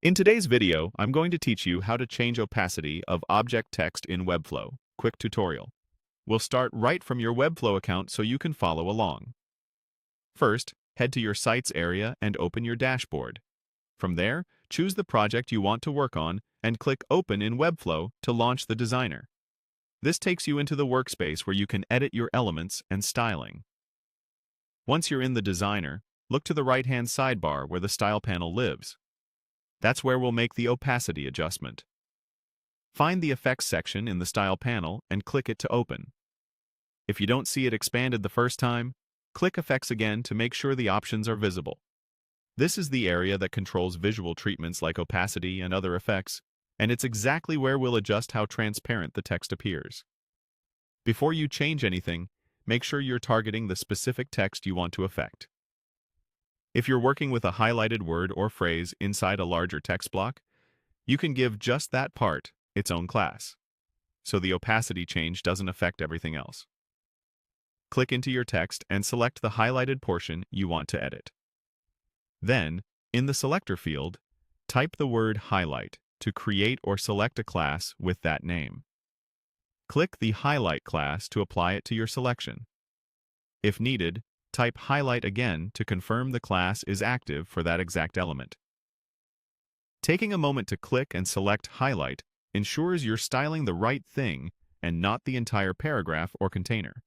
In today's video, I'm going to teach you how to change opacity of object text in Webflow. Quick tutorial. We'll start right from your Webflow account so you can follow along. First, head to your Sites area and open your dashboard. From there, choose the project you want to work on and click Open in Webflow to launch the designer. This takes you into the workspace where you can edit your elements and styling. Once you're in the designer, look to the right-hand sidebar where the Style panel lives. That's where we'll make the opacity adjustment. Find the Effects section in the Style panel and click it to open. If you don't see it expanded the first time, click Effects again to make sure the options are visible. This is the area that controls visual treatments like opacity and other effects, and it's exactly where we'll adjust how transparent the text appears. Before you change anything, make sure you're targeting the specific text you want to affect. If you're working with a highlighted word or phrase inside a larger text block, you can give just that part its own class, so the opacity change doesn't affect everything else. Click into your text and select the highlighted portion you want to edit. Then, in the Selector field, type the word highlight to create or select a class with that name. Click the Highlight class to apply it to your selection. If needed, type highlight again to confirm the class is active for that exact element. Taking a moment to click and select highlight ensures you're styling the right thing and not the entire paragraph or container.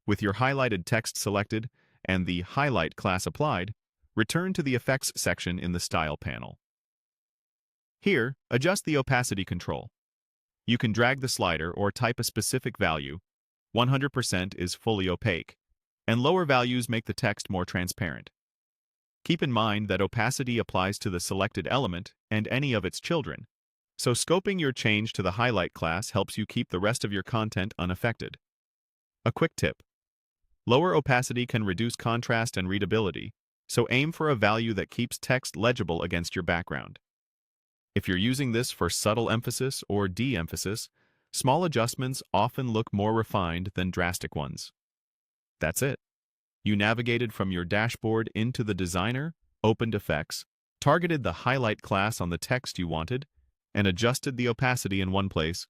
With your highlighted text selected and the highlight class applied, return to the Effects section in the Style panel. Here, adjust the opacity control. You can drag the slider or type a specific value. 100% is fully opaque, and lower values make the text more transparent. Keep in mind that opacity applies to the selected element and any of its children, so scoping your change to the highlight class helps you keep the rest of your content unaffected. A quick tip: lower opacity can reduce contrast and readability, so aim for a value that keeps text legible against your background. If you're using this for subtle emphasis or de-emphasis, small adjustments often look more refined than drastic ones. That's it. You navigated from your dashboard into the designer, opened effects, targeted the highlight class on the text you wanted, and adjusted the opacity in one place